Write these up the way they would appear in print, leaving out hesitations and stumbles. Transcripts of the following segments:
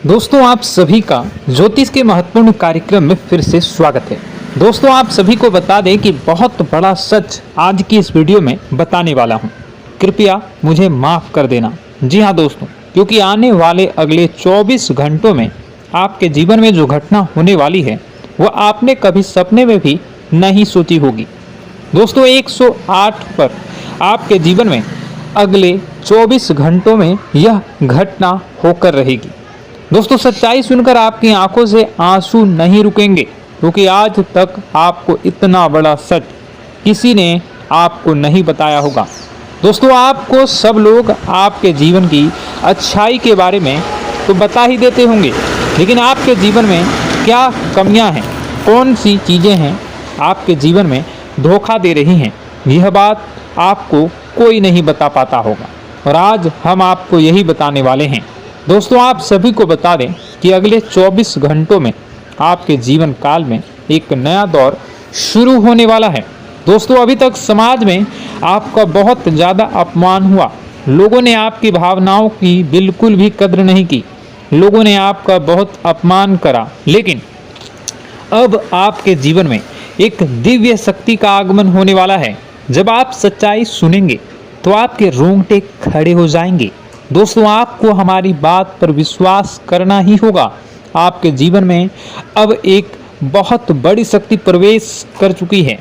दोस्तों आप सभी का ज्योतिष के महत्वपूर्ण कार्यक्रम में फिर से स्वागत है। दोस्तों आप सभी को बता दें कि बहुत बड़ा सच आज की इस वीडियो में बताने वाला हूं। कृपया मुझे माफ कर देना। जी हां दोस्तों, क्योंकि आने वाले अगले 24 घंटों में आपके जीवन में जो घटना होने वाली है वह आपने कभी सपने में भी नहीं सोची होगी। दोस्तों 108 पर आपके जीवन में अगले 24 घंटों में यह घटना होकर रहेगी। दोस्तों सच्चाई सुनकर आपकी आंखों से आंसू नहीं रुकेंगे, क्योंकि आज तक आपको इतना बड़ा सच किसी ने आपको नहीं बताया होगा। दोस्तों आपको सब लोग आपके जीवन की अच्छाई के बारे में तो बता ही देते होंगे, लेकिन आपके जीवन में क्या कमियां हैं, कौन सी चीज़ें हैं आपके जीवन में धोखा दे रही हैं, यह बात आपको कोई नहीं बता पाता होगा। और आज हम आपको यही बताने वाले हैं। दोस्तों आप सभी को बता दें कि अगले 24 घंटों में आपके जीवन काल में एक नया दौर शुरू होने वाला है। दोस्तों अभी तक समाज में आपका बहुत ज़्यादा अपमान हुआ, लोगों ने आपकी भावनाओं की बिल्कुल भी कद्र नहीं की, लोगों ने आपका बहुत अपमान करा, लेकिन अब आपके जीवन में एक दिव्य शक्ति का आगमन होने वाला है। जब आप सच्चाई सुनेंगे तो आपके रोंगटे खड़े हो जाएंगे। दोस्तों आपको हमारी बात पर विश्वास करना ही होगा। आपके जीवन में अब एक बहुत बड़ी शक्ति प्रवेश कर चुकी है।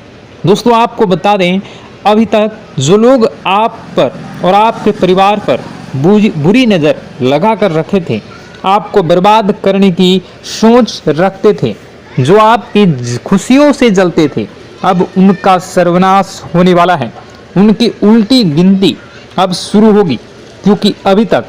दोस्तों आपको बता दें, अभी तक जो लोग आप पर और आपके परिवार पर बुरी नज़र लगा कर रखे थे, आपको बर्बाद करने की सोच रखते थे, जो आपकी खुशियों से जलते थे, अब उनका सर्वनाश होने वाला है। उनकी उल्टी गिनती अब शुरू होगी, क्योंकि अभी तक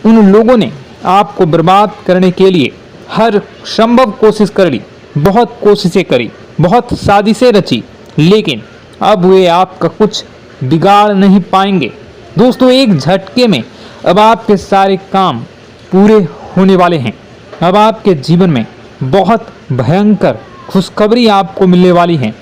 उन लोगों ने आपको बर्बाद करने के लिए हर संभव कोशिश कर ली, बहुत कोशिशें करी, बहुत साजिशें रची, लेकिन अब वे आपका कुछ बिगाड़ नहीं पाएंगे। दोस्तों एक झटके में अब आपके सारे काम पूरे होने वाले हैं। अब आपके जीवन में बहुत भयंकर खुशखबरी आपको मिलने वाली है।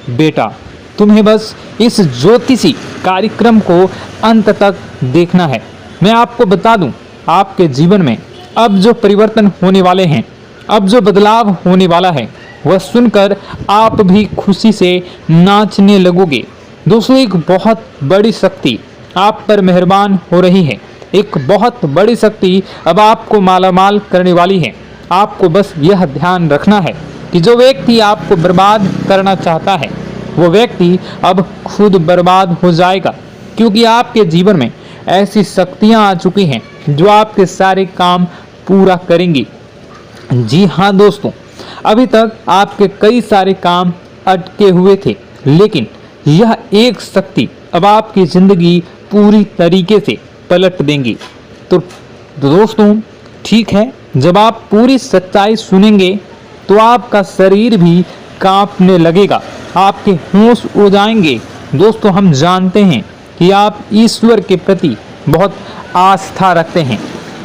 बेटा तुम्हें बस इस ज्योतिषी कार्यक्रम को अंत तक देखना है। मैं आपको बता दूं, आपके जीवन में अब जो परिवर्तन होने वाले हैं, अब जो बदलाव होने वाला है, वह सुनकर आप भी खुशी से नाचने लगोगे। दोस्तों एक बहुत बड़ी शक्ति आप पर मेहरबान हो रही है। एक बहुत बड़ी शक्ति अब आपको मालामाल करने वाली है। आपको बस यह ध्यान रखना है कि जो व्यक्ति आपको बर्बाद करना चाहता है, वो व्यक्ति अब खुद बर्बाद हो जाएगा, क्योंकि आपके जीवन में ऐसी शक्तियां आ चुकी हैं जो आपके सारे काम पूरा करेंगी। जी हाँ दोस्तों, अभी तक आपके कई सारे काम अटके हुए थे, लेकिन यह एक शक्ति अब आपकी ज़िंदगी पूरी तरीके से पलट देंगी। तो दोस्तों ठीक है, जब आप पूरी सच्चाई सुनेंगे तो आपका शरीर भी कांपने लगेगा, आपके होश उड़ जाएंगे। दोस्तों हम जानते हैं कि आप ईश्वर के प्रति बहुत आस्था रखते हैं,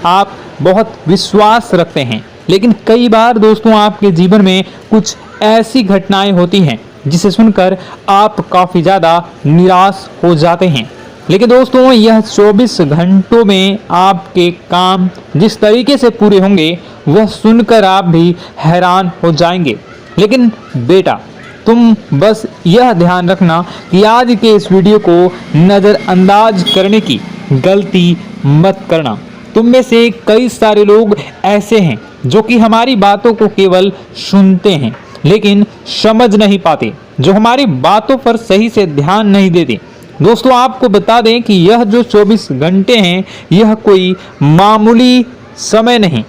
आप बहुत विश्वास रखते हैं, लेकिन कई बार दोस्तों आपके जीवन में कुछ ऐसी घटनाएं होती हैं जिसे सुनकर आप काफ़ी ज़्यादा निराश हो जाते हैं। लेकिन दोस्तों यह 24 घंटों में आपके काम जिस तरीके से पूरे होंगे वह सुनकर आप भी हैरान हो जाएंगे। लेकिन बेटा तुम बस यह ध्यान रखना कि आज के इस वीडियो को नज़रअंदाज करने की गलती मत करना। तुम में से कई सारे लोग ऐसे हैं जो कि हमारी बातों को केवल सुनते हैं लेकिन समझ नहीं पाते, जो हमारी बातों पर सही से ध्यान नहीं देते। दोस्तों आपको बता दें कि यह जो 24 घंटे हैं यह कोई मामूली समय नहीं।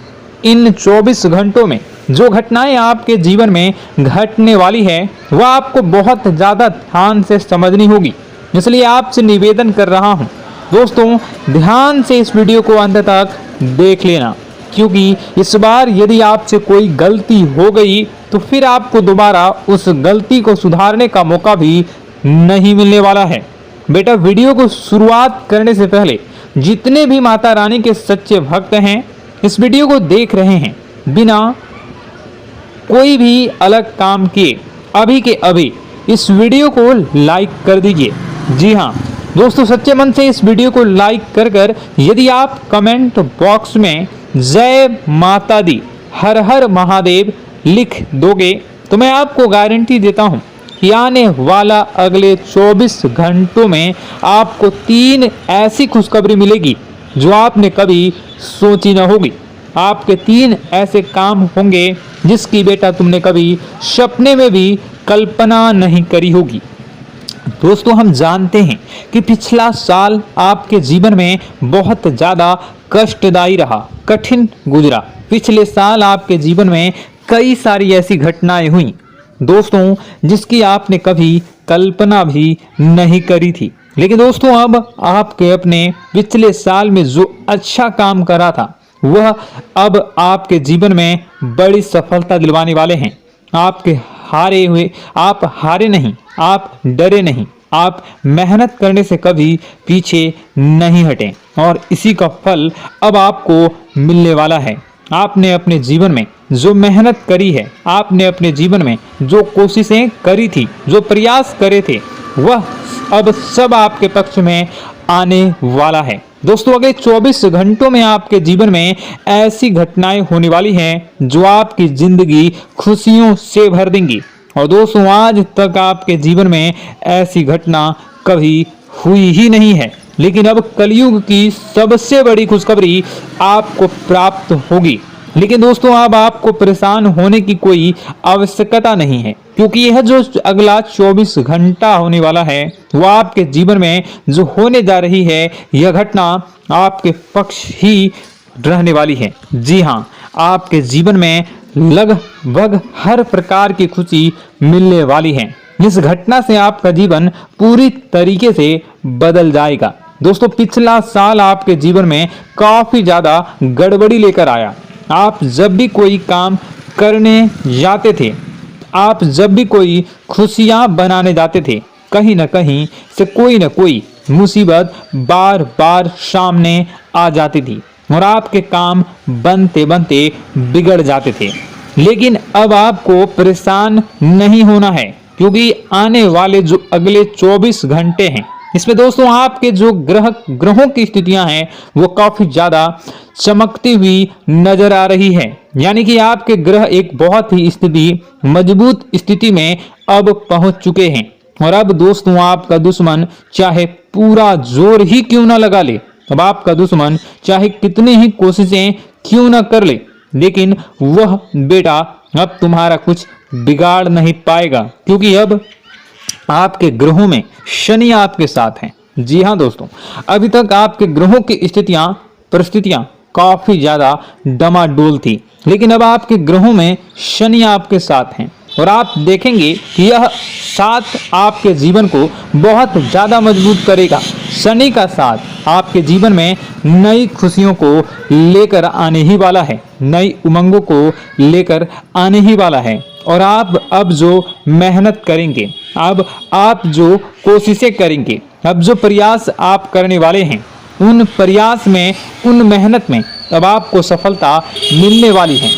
इन 24 घंटों में जो घटनाएं आपके जीवन में घटने वाली है वह आपको बहुत ज़्यादा ध्यान से समझनी होगी। इसलिए आपसे निवेदन कर रहा हूं, दोस्तों ध्यान से इस वीडियो को अंत तक देख लेना, क्योंकि इस बार यदि आपसे कोई गलती हो गई तो फिर आपको दोबारा उस गलती को सुधारने का मौका भी नहीं मिलने वाला है। बेटा वीडियो को शुरुआत करने से पहले जितने भी माता रानी के सच्चे भक्त हैं इस वीडियो को देख रहे हैं, बिना कोई भी अलग काम किए अभी के अभी इस वीडियो को लाइक कर दीजिए। जी हाँ दोस्तों, सच्चे मन से इस वीडियो को लाइक कर यदि आप कमेंट बॉक्स में जय माता दी, हर हर महादेव लिख दोगे तो मैं आपको गारंटी देता हूं कि आने वाला अगले 24 घंटों में आपको 3 ऐसी खुशखबरी मिलेगी जो आपने कभी सोची न होगी। आपके 3 ऐसे काम होंगे जिसकी बेटा तुमने कभी सपने में भी कल्पना नहीं करी होगी। दोस्तों, हम जानते हैं कि पिछला साल आपके जीवन में बहुत ज़्यादा कष्टदायी रहा, कठिन गुजरा। पिछले साल आपके जीवन में कई सारी ऐसी घटनाएं हुई दोस्तों जिसकी आपने कभी कल्पना भी नहीं करी थी। लेकिन दोस्तों, अब आपके अपने पिछले साल में जो अच्छा काम करा था वह अब आपके जीवन में बड़ी सफलता दिलवाने वाले हैं। आप हारे नहीं, आप डरे नहीं, आप मेहनत करने से कभी पीछे नहीं हटे और इसी का फल अब आपको मिलने वाला है। आपने अपने जीवन में जो मेहनत करी है, आपने अपने जीवन में जो कोशिशें करी थी, जो प्रयास करे थे, वह अब सब आपके पक्ष में आने वाला है। दोस्तों, अगले 24 घंटों में आपके जीवन में ऐसी घटनाएं होने वाली हैं जो आपकी जिंदगी खुशियों से भर देंगी। और दोस्तों, आज तक आपके जीवन में ऐसी घटना कभी हुई ही नहीं है, लेकिन अब कलयुग की सबसे बड़ी खुशखबरी आपको प्राप्त होगी। लेकिन दोस्तों, अब आपको परेशान होने की कोई आवश्यकता नहीं है, क्योंकि यह जो अगला 24 घंटा होने वाला है वह आपके जीवन में जो होने जा रही है यह घटना आपके पक्ष ही रहने वाली है। जी हाँ, आपके जीवन में लगभग हर प्रकार की खुशी मिलने वाली है। इस घटना से आपका जीवन पूरी तरीके से बदल जाएगा। दोस्तों, पिछला साल आपके जीवन में काफी ज्यादा गड़बड़ी लेकर आया। आप जब भी कोई काम करने जाते थे, आप जब भी कोई खुशियां बनाने जाते थे, कहीं ना कहीं से कोई ना कोई मुसीबत बार बार सामने आ जाती थी और आपके काम बनते बनते बिगड़ जाते थे। लेकिन अब आपको परेशान नहीं होना है, क्योंकि आने वाले जो अगले 24 घंटे हैं इसमें दोस्तों आपके जो ग्रहों की स्थितियां हैं वो काफी ज्यादा चमकती हुई नजर आ रही है। यानी कि आपके ग्रह एक बहुत ही मजबूत स्थिति में अब पहुंच चुके हैं। और अब दोस्तों, आपका दुश्मन चाहे पूरा जोर ही क्यों ना लगा ले, अब आपका दुश्मन चाहे कितनी ही कोशिशें क्यों ना कर ले, लेकिन वह बेटा अब तुम्हारा कुछ बिगाड़ नहीं पाएगा, क्योंकि अब आपके ग्रहों में शनि आपके साथ हैं। जी हाँ दोस्तों, अभी तक आपके ग्रहों की परिस्थितियां काफी ज्यादा डमाडोल थी, लेकिन अब आपके ग्रहों में शनि आपके साथ हैं और आप देखेंगे कि यह साथ आपके जीवन को बहुत ज्यादा मजबूत करेगा। शनि का साथ आपके जीवन में नई खुशियों को लेकर आने ही वाला है, नई उमंगों को लेकर आने ही वाला है। और आप अब जो मेहनत करेंगे, अब आप जो कोशिशें करेंगे, अब जो प्रयास आप करने वाले हैं, उन प्रयास में, उन मेहनत में अब आपको सफलता मिलने वाली है।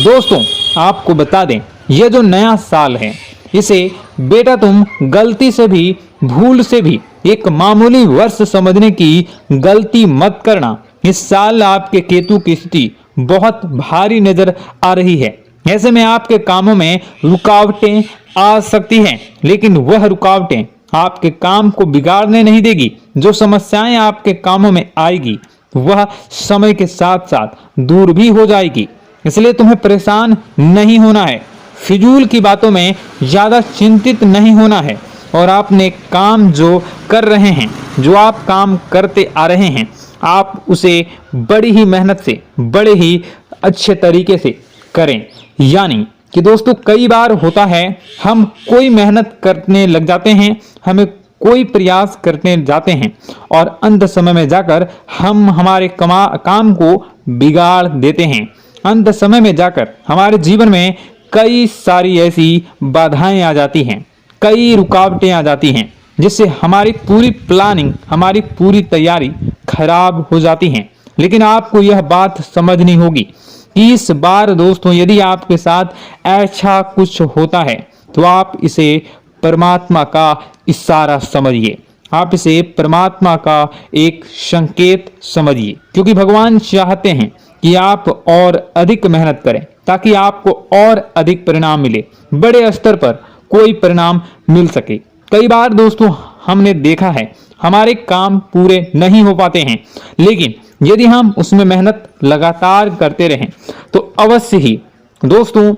दोस्तों, आपको बता दें, यह जो नया साल है इसे बेटा तुम गलती से भी, भूल से भी एक मामूली वर्ष समझने की गलती मत करना। इस साल आपके केतु की स्थिति बहुत भारी नजर आ रही है। ऐसे में आपके कामों में रुकावटें आ सकती हैं, लेकिन वह रुकावटें आपके काम को बिगाड़ने नहीं देगी। जो समस्याएं आपके कामों में आएगी वह समय के साथ साथ दूर भी हो जाएगी। इसलिए तुम्हें परेशान नहीं होना है, फिजूल की बातों में ज्यादा चिंतित नहीं होना है और आपने काम जो कर रहे हैं, जो आप काम करते आ रहे हैं, आप उसे बड़ी ही मेहनत से, बड़े ही अच्छे तरीके से करें। यानी कि दोस्तों, कई बार होता है हम कोई मेहनत करने लग जाते हैं, हमें कोई प्रयास करने जाते हैं और अंत समय में जाकर हम हमारे काम को बिगाड़ देते हैं। अंत समय में जाकर हमारे जीवन में कई सारी ऐसी बाधाएं आ जाती हैं, कई रुकावटें आ जाती हैं, जिससे हमारी पूरी प्लानिंग, हमारी पूरी तैयारी खराब हो जाती हैं। लेकिन आपको यह बात समझनी होगी कि इस बार दोस्तों, यदि आपके साथ ऐसा कुछ होता है तो आप इसे परमात्मा का इशारा समझिए, आप इसे परमात्मा का एक संकेत समझिए, क्योंकि भगवान चाहते हैं कि आप और अधिक मेहनत करें ताकि आपको और अधिक परिणाम मिले, बड़े स्तर पर कोई परिणाम मिल सके। कई बार दोस्तों हमने देखा है हमारे काम पूरे नहीं हो पाते हैं, लेकिन यदि हम उसमें मेहनत लगातार करते रहें तो अवश्य ही दोस्तों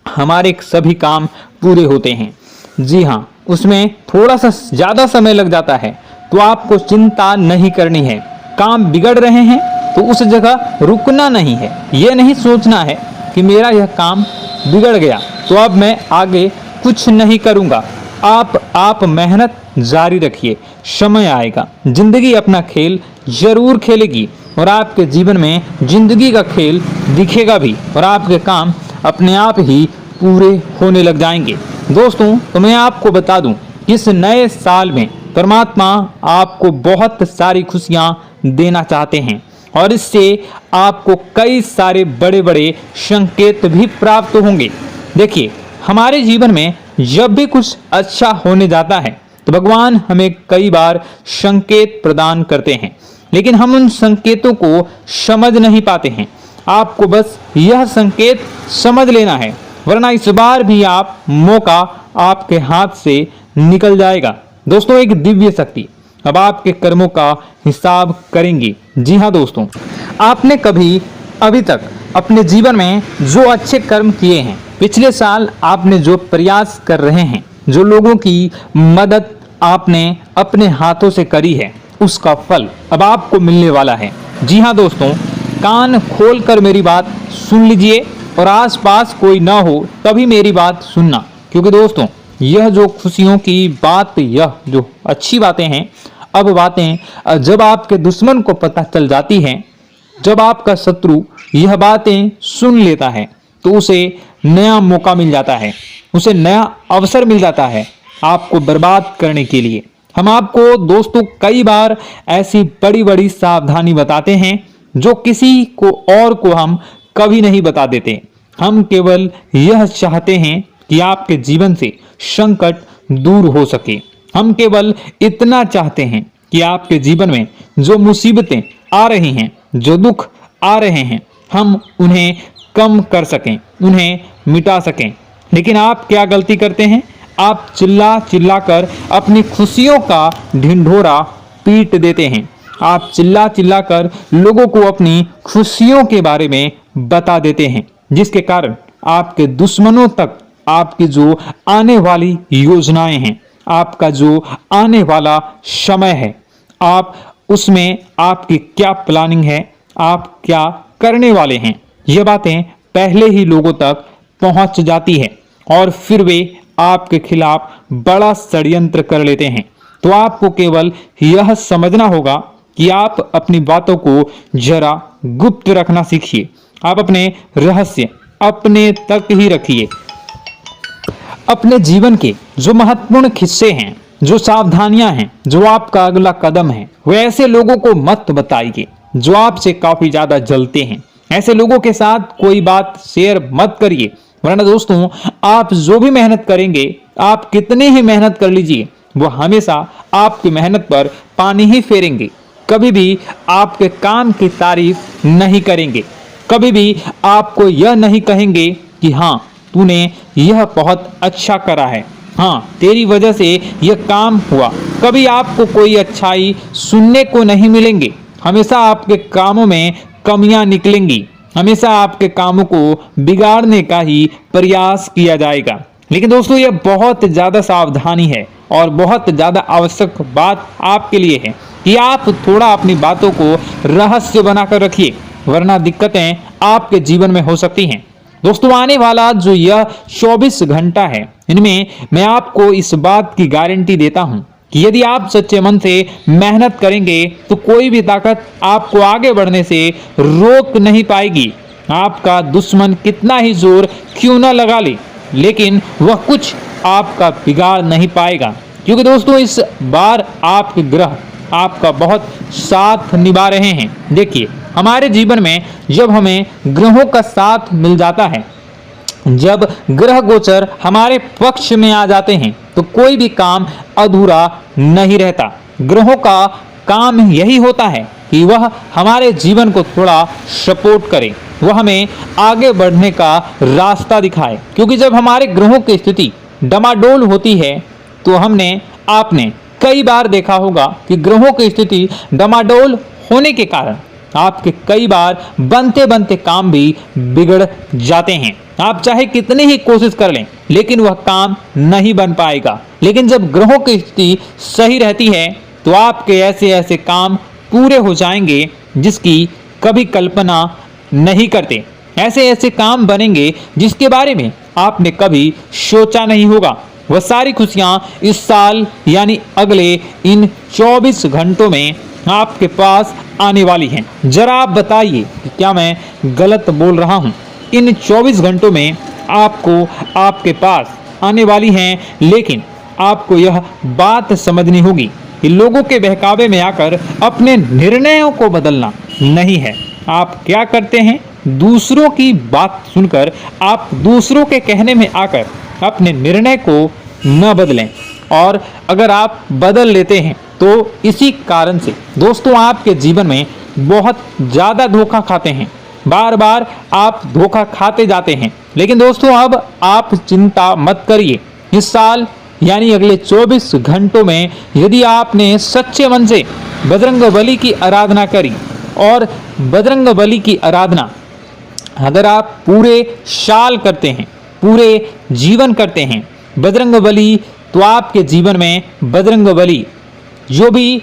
हमारे सभी काम पूरे होते हैं। जी हाँ, उसमें थोड़ा सा ज़्यादा समय लग जाता है तो आपको चिंता नहीं करनी है। काम बिगड़ रहे हैं तो उस जगह रुकना नहीं है, यह नहीं सोचना है कि मेरा यह काम बिगड़ गया तो अब मैं आगे कुछ नहीं करूँगा। आप मेहनत जारी रखिए, समय आएगा, जिंदगी अपना खेल जरूर खेलेगी और आपके जीवन में जिंदगी का खेल दिखेगा भी और आपके काम अपने आप ही पूरे होने लग जाएंगे। दोस्तों तो मैं आपको बता दूं कि इस नए साल में परमात्मा आपको बहुत सारी खुशियां देना चाहते हैं और इससे आपको कई सारे बड़े बड़े संकेत भी प्राप्त होंगे। देखिए, हमारे जीवन में जब भी कुछ अच्छा होने जाता है तो भगवान हमें कई बार संकेत प्रदान करते हैं, लेकिन हम उन संकेतों को समझ नहीं पाते हैं। आपको बस यह संकेत समझ लेना है, वरना इस बार भी आप मौका आपके हाथ से निकल जाएगा। दोस्तों, एक दिव्य शक्ति अब आपके कर्मों का हिसाब करेंगी। जी हाँ दोस्तों, आपने कभी अभी तक अपने जीवन में जो अच्छे कर्म किए हैं, पिछले साल आपने जो प्रयास कर रहे हैं, जो लोगों की मदद आपने अपने हाथों से करी है, उसका फल अब आपको मिलने वाला है। जी हाँ दोस्तों, कान खोलकर मेरी बात सुन लीजिए और आसपास कोई ना हो तभी मेरी बात सुनना, क्योंकि दोस्तों यह जो खुशियों की बात, यह जो अच्छी बातें हैं, अब बातें जब आपके दुश्मन को पता चल जाती हैं, जब आपका शत्रु यह बातें सुन लेता है तो उसे नया मौका मिल जाता है, उसे नया अवसर मिल जाता है आपको बर्बाद करने के लिए। हम आपको दोस्तों कई बार ऐसी बड़ी बड़ी सावधानी बताते हैं जो किसी को और को हम कभी नहीं बता देते। हम केवल यह चाहते हैं कि आपके जीवन से संकट दूर हो सके। हम केवल इतना चाहते हैं कि आपके जीवन में जो मुसीबतें आ रही हैं, जो दुख आ रहे हैं, हम उन्हें कम कर सकें, उन्हें मिटा सकें। लेकिन आप क्या गलती करते हैं? आप चिल्ला चिल्ला कर अपनी खुशियों का ढिंढोरा पीट देते हैं। आप चिल्ला चिल्ला कर लोगों को अपनी खुशियों के बारे में बता देते हैं, जिसके कारण आपके दुश्मनों तक आपकी जो आने वाली योजनाएं हैं, आपका जो आने वाला समय है, आप उसमें आपकी क्या प्लानिंग है, आप क्या करने वाले हैं, ये बातें पहले ही लोगों तक पहुंच जाती है और फिर वे आपके खिलाफ बड़ा षड्यंत्र कर लेते हैं। तो आपको केवल यह समझना होगा कि आप अपनी बातों को जरा गुप्त रखना सीखिए। आप अपने रहस्य अपने तक ही रखिए। अपने जीवन के जो महत्वपूर्ण किस्से हैं, जो सावधानियां हैं, जो आपका अगला कदम है, वो ऐसे लोगों को मत बताइए जो आपसे काफी ज्यादा जलते हैं। ऐसे लोगों के साथ कोई बात शेयर मत करिए, वरना दोस्तों आप जो भी मेहनत करेंगे, आप कितने ही मेहनत कर लीजिए, वो हमेशा आपकी मेहनत पर पानी ही फेरेंगे। कभी भी आपके काम की तारीफ नहीं करेंगे, कभी भी आपको यह नहीं कहेंगे कि हाँ तूने यह बहुत अच्छा करा है, हाँ तेरी वजह से यह काम हुआ। कभी आपको कोई अच्छाई सुनने को नहीं मिलेंगे। हमेशा आपके कामों में कमियां निकलेंगी, हमेशा आपके कामों को बिगाड़ने का ही प्रयास किया जाएगा। लेकिन दोस्तों यह बहुत ज़्यादा सावधानी है और बहुत ज़्यादा आवश्यक बात आपके लिए है कि आप थोड़ा अपनी बातों को रहस्य बनाकर रखिए, वरना दिक्कतें आपके जीवन में हो सकती हैं। दोस्तों आने वाला जो यह 24 घंटा है, इनमें मैं आपको इस बात की गारंटी देता हूं कि यदि आप सच्चे मन से मेहनत करेंगे तो कोई भी ताकत आपको आगे बढ़ने से रोक नहीं पाएगी। आपका दुश्मन कितना ही जोर क्यों न लगा ले, लेकिन वह कुछ आपका बिगाड़ नहीं पाएगा, क्योंकि दोस्तों इस बार आपके ग्रह आपका बहुत साथ निभा रहे हैं। देखिए, हमारे जीवन में जब हमें ग्रहों का साथ मिल जाता है, जब ग्रह गोचर हमारे पक्ष में आ जाते हैं, तो कोई भी काम अधूरा नहीं रहता। ग्रहों का काम यही होता है कि वह हमारे जीवन को थोड़ा सपोर्ट करे, वह हमें आगे बढ़ने का रास्ता दिखाए। क्योंकि जब हमारे ग्रहों की स्थिति डमाडोल होती है तो आपने कई बार देखा होगा कि ग्रहों की स्थिति डमाडोल होने के कारण आपके कई बार बनते बनते काम भी बिगड़ जाते हैं। आप चाहे कितनी ही कोशिश कर लें लेकिन वह काम नहीं बन पाएगा। लेकिन जब ग्रहों की स्थिति सही रहती है तो आपके ऐसे ऐसे काम पूरे हो जाएंगे जिसकी कभी कल्पना नहीं करते। ऐसे ऐसे काम बनेंगे जिसके बारे में आपने कभी सोचा नहीं होगा। वह सारी खुशियां इस साल यानी अगले इन 24 घंटों में आपके पास आने वाली हैं। जरा आप बताइए कि क्या मैं गलत बोल रहा हूं? इन 24 घंटों में आपको आपके पास आने वाली हैं, लेकिन आपको यह बात समझनी होगी कि लोगों के बहकावे में आकर अपने निर्णयों को बदलना नहीं है। आप क्या करते हैं? दूसरों की बात सुनकर आप दूसरों के कहने में आकर अपने निर्णय को न बदलें, और अगर आप बदल लेते हैं तो इसी कारण से दोस्तों आपके जीवन में बहुत ज़्यादा धोखा खाते हैं। बार बार आप धोखा खाते जाते हैं। लेकिन दोस्तों अब आप चिंता मत करिए। इस साल यानी अगले 24 घंटों में यदि आपने सच्चे मन से बजरंगबली की आराधना करी, और बजरंगबली की आराधना अगर आप पूरे साल करते हैं, पूरे जीवन करते हैं बजरंगबली, तो आपके जीवन में बजरंगबली जो भी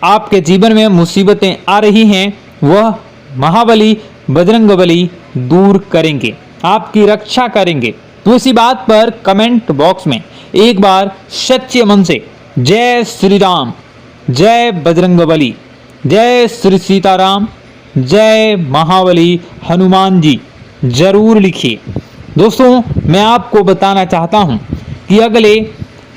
आपके जीवन में मुसीबतें आ रही हैं वह महाबली बजरंगबली दूर करेंगे, आपकी रक्षा करेंगे। तो इसी बात पर कमेंट बॉक्स में एक बार सच्चे मन से जय श्री राम, जय बजरंगबली, जय श्री सीताराम, जय महाबली हनुमान जी जरूर लिखिए। दोस्तों मैं आपको बताना चाहता हूं कि अगले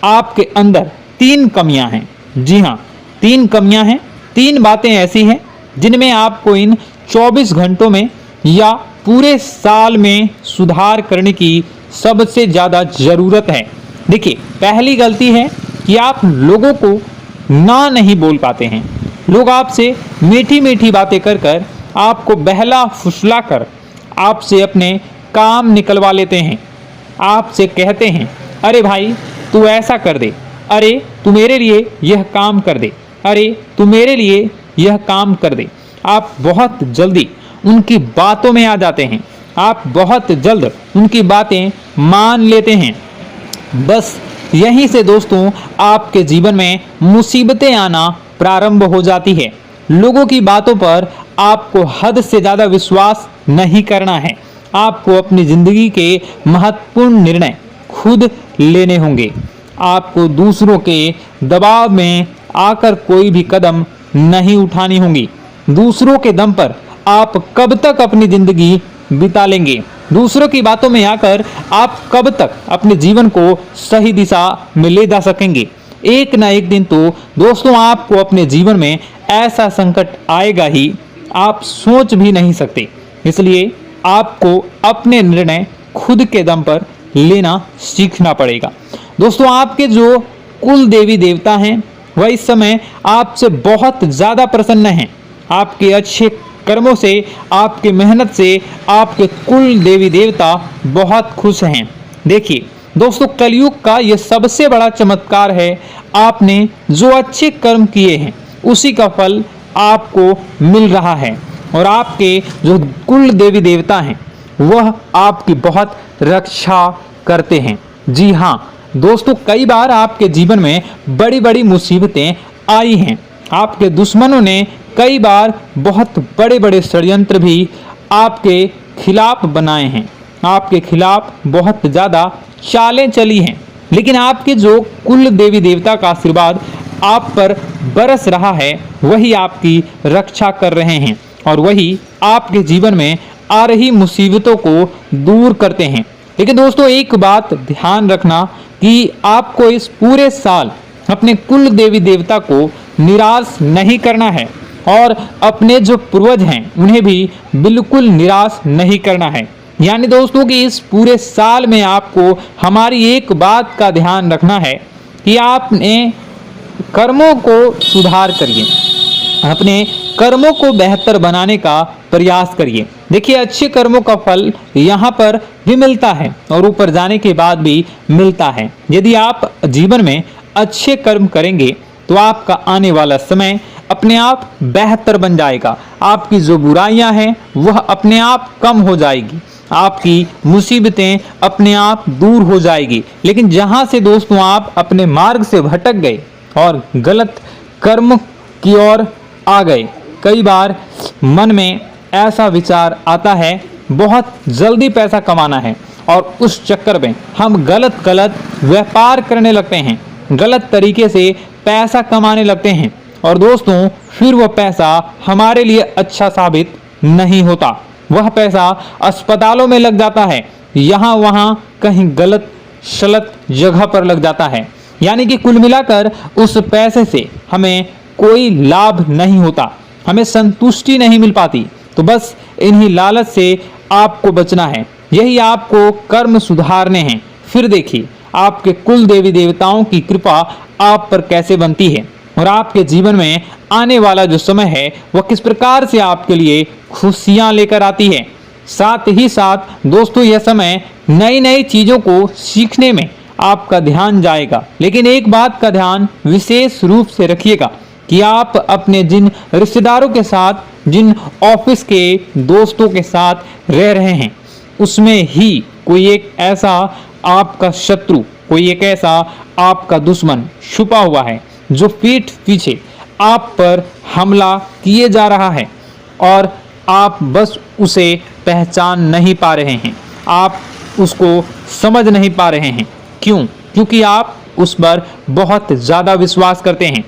आपके अंदर 3 कमियां हैं। जी हाँ, 3 कमियां हैं, 3 बातें ऐसी हैं जिनमें आपको इन 24 घंटों में या पूरे साल में सुधार करने की सबसे ज़्यादा ज़रूरत है। देखिए, पहली गलती है कि आप लोगों को ना नहीं बोल पाते हैं। लोग आपसे मीठी मीठी बातें कर कर आपको बहला फुसला कर आपसे अपने काम निकलवा लेते हैं। आपसे कहते हैं, अरे भाई तू ऐसा कर दे, अरे तू मेरे लिए यह काम कर दे, अरे तू मेरे लिए यह काम कर दे। आप बहुत जल्दी उनकी बातों में आ जाते हैं, आप बहुत जल्द उनकी बातें मान लेते हैं। बस यहीं से दोस्तों आपके जीवन में मुसीबतें आना प्रारंभ हो जाती है। लोगों की बातों पर आपको हद से ज़्यादा विश्वास नहीं करना है। आपको अपनी ज़िंदगी के महत्वपूर्ण निर्णय खुद लेने होंगे। आपको दूसरों के दबाव में आकर कोई भी कदम नहीं उठानी होंगी। दूसरों के दम पर आप कब तक अपनी ज़िंदगी बिता लेंगे? दूसरों की बातों में आकर आप कब तक अपने जीवन को सही दिशा में ले जा सकेंगे? एक ना एक दिन तो दोस्तों आपको अपने जीवन में ऐसा संकट आएगा ही, आप सोच भी नहीं सकते। इसलिए आपको अपने निर्णय खुद के दम पर लेना सीखना पड़ेगा। दोस्तों आपके जो कुल देवी देवता हैं वह इस समय आपसे बहुत ज़्यादा प्रसन्न हैं। आपके अच्छे कर्मों से, आपके मेहनत से आपके कुल देवी देवता बहुत खुश हैं। देखिए दोस्तों, कलयुग का यह सबसे बड़ा चमत्कार है। आपने जो अच्छे कर्म किए हैं उसी का फल आपको मिल रहा है, और आपके जो कुल देवी देवता हैं वह आपकी बहुत रक्षा करते हैं। जी हाँ दोस्तों, कई बार आपके जीवन में बड़ी बड़ी मुसीबतें आई हैं। आपके दुश्मनों ने कई बार बहुत बड़े बड़े षड्यंत्र भी आपके खिलाफ बनाए हैं, आपके खिलाफ बहुत ज़्यादा चालें चली हैं। लेकिन आपके जो कुल देवी देवता का आशीर्वाद आप पर बरस रहा है वही आपकी रक्षा कर रहे हैं, और वही आपके जीवन में आ रही मुसीबतों को दूर करते हैं। लेकिन दोस्तों एक बात ध्यान रखना कि आपको इस पूरे साल अपने कुल देवी देवता को निराश नहीं करना है, और अपने जो पूर्वज हैं उन्हें भी बिल्कुल निराश नहीं करना है। यानी दोस्तों कि इस पूरे साल में आपको हमारी एक बात का ध्यान रखना है कि आपने कर्मों को सुधार करिए, अपने कर्मों को बेहतर बनाने का प्रयास करिए। देखिए, अच्छे कर्मों का फल यहाँ पर भी मिलता है और ऊपर जाने के बाद भी मिलता है। यदि आप जीवन में अच्छे कर्म करेंगे तो आपका आने वाला समय अपने आप बेहतर बन जाएगा। आपकी जो बुराइयां हैं वह अपने आप कम हो जाएगी, आपकी मुसीबतें अपने आप दूर हो जाएगी। लेकिन जहां से दोस्तों आप अपने मार्ग से भटक गए और गलत कर्म की ओर आ गए, कई बार मन में ऐसा विचार आता है बहुत जल्दी पैसा कमाना है और उस चक्कर में हम गलत व्यापार करने लगते हैं, गलत तरीके से पैसा कमाने लगते हैं और दोस्तों फिर वह पैसा हमारे लिए अच्छा साबित नहीं होता। वह पैसा अस्पतालों में लग जाता है, यहाँ वहाँ कहीं गलत शलत जगह पर लग जाता है। यानी कि कुल मिलाकर उस पैसे से हमें कोई लाभ नहीं होता, हमें संतुष्टि नहीं मिल पाती। तो बस इन्हीं लालच से आपको बचना है, यही आपको कर्म सुधारने हैं। फिर देखिए आपके कुल देवी देवताओं की कृपा आप पर कैसे बनती है और आपके जीवन में आने वाला जो समय है वह किस प्रकार से आपके लिए खुशियां लेकर आती है। साथ ही साथ दोस्तों यह समय नई नई चीजों को सीखने में आपका ध्यान जाएगा। लेकिन एक बात का ध्यान विशेष रूप से रखिएगा कि आप अपने जिन रिश्तेदारों के साथ, जिन ऑफिस के दोस्तों के साथ रह रहे हैं, उसमें ही कोई एक ऐसा आपका शत्रु, कोई एक ऐसा आपका दुश्मन छुपा हुआ है जो पीठ पीछे आप पर हमला किए जा रहा है और आप बस उसे पहचान नहीं पा रहे हैं, आप उसको समझ नहीं पा रहे हैं। क्यों? क्योंकि आप उस पर बहुत ज़्यादा विश्वास करते हैं,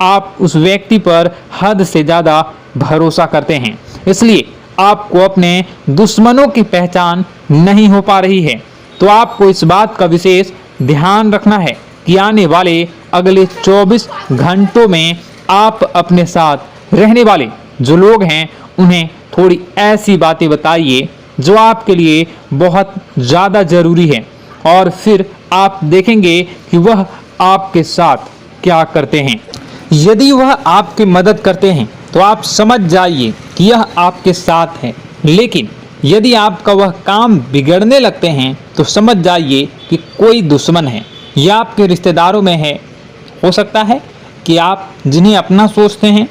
आप उस व्यक्ति पर हद से ज़्यादा भरोसा करते हैं, इसलिए आपको अपने दुश्मनों की पहचान नहीं हो पा रही है। तो आपको इस बात का विशेष ध्यान रखना है कि आने वाले अगले 24 घंटों में आप अपने साथ रहने वाले जो लोग हैं उन्हें थोड़ी ऐसी बातें बताइए जो आपके लिए बहुत ज़्यादा ज़रूरी है और फिर आप देखेंगे कि वह आपके साथ क्या करते हैं। यदि वह आपकी मदद करते हैं तो आप समझ जाइए कि यह आपके साथ है, लेकिन यदि आपका वह काम बिगड़ने लगते हैं तो समझ जाइए कि कोई दुश्मन है या आपके रिश्तेदारों में है। हो सकता है कि आप जिन्हें अपना सोचते हैं,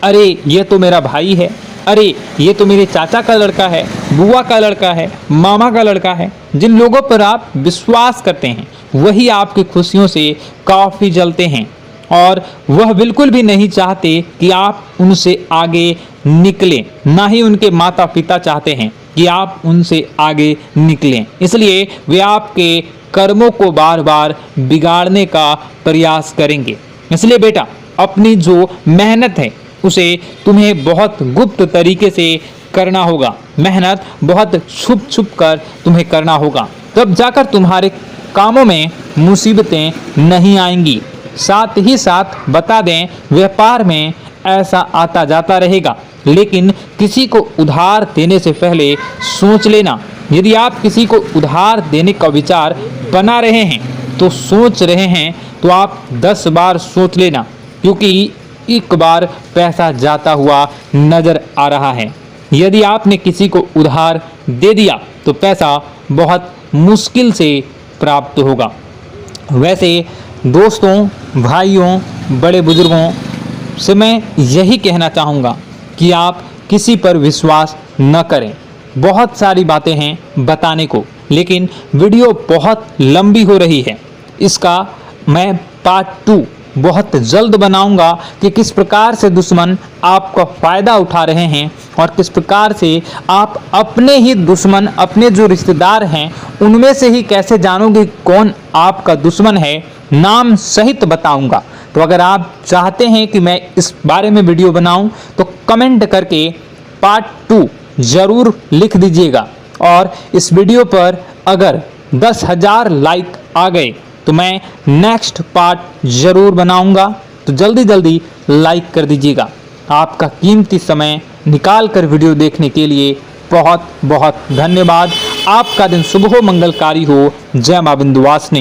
अरे ये तो मेरा भाई है, अरे ये तो मेरे चाचा का लड़का है, बुआ का लड़का है, मामा का लड़का है, जिन लोगों पर आप विश्वास करते हैं वही आपकी खुशियों से काफ़ी जलते हैं और वह बिल्कुल भी नहीं चाहते कि आप उनसे आगे निकलें, ना ही उनके माता पिता चाहते हैं कि आप उनसे आगे निकलें। इसलिए वे आपके कर्मों को बार बार बिगाड़ने का प्रयास करेंगे। इसलिए बेटा, अपनी जो मेहनत है उसे तुम्हें बहुत गुप्त तरीके से करना होगा, मेहनत बहुत छुप छुप कर तुम्हें करना होगा, तब जाकर तुम्हारे कामों में मुसीबतें नहीं आएंगी। साथ ही साथ बता दें, व्यापार में ऐसा आता जाता रहेगा, लेकिन किसी को उधार देने से पहले सोच लेना। यदि आप किसी को उधार देने का विचार बना रहे हैं तो सोच रहे हैं तो आप 10 बार सोच लेना, क्योंकि एक बार पैसा जाता हुआ नजर आ रहा है। यदि आपने किसी को उधार दे दिया तो पैसा बहुत मुश्किल से प्राप्त होगा। वैसे दोस्तों, भाइयों, बड़े बुजुर्गों से मैं यही कहना चाहूँगा कि आप किसी पर विश्वास न करें। बहुत सारी बातें हैं बताने को, लेकिन वीडियो बहुत लंबी हो रही है। इसका मैं पार्ट 2 बहुत जल्द बनाऊंगा कि किस प्रकार से दुश्मन आपका फ़ायदा उठा रहे हैं और किस प्रकार से आप अपने ही दुश्मन, अपने जो रिश्तेदार हैं उनमें से ही कैसे जानोगे कौन आपका दुश्मन है, नाम सहित बताऊंगा। तो अगर आप चाहते हैं कि मैं इस बारे में वीडियो बनाऊं तो कमेंट करके पार्ट 2 ज़रूर लिख दीजिएगा। और इस वीडियो पर अगर 10,000 लाइक आ गए तो मैं नेक्स्ट पार्ट ज़रूर बनाऊंगा। तो जल्दी लाइक कर दीजिएगा। आपका कीमती समय निकाल कर वीडियो देखने के लिए बहुत बहुत धन्यवाद। आपका दिन शुभ हो, मंगलकारी हो। जय मां विंध्यवासिनी।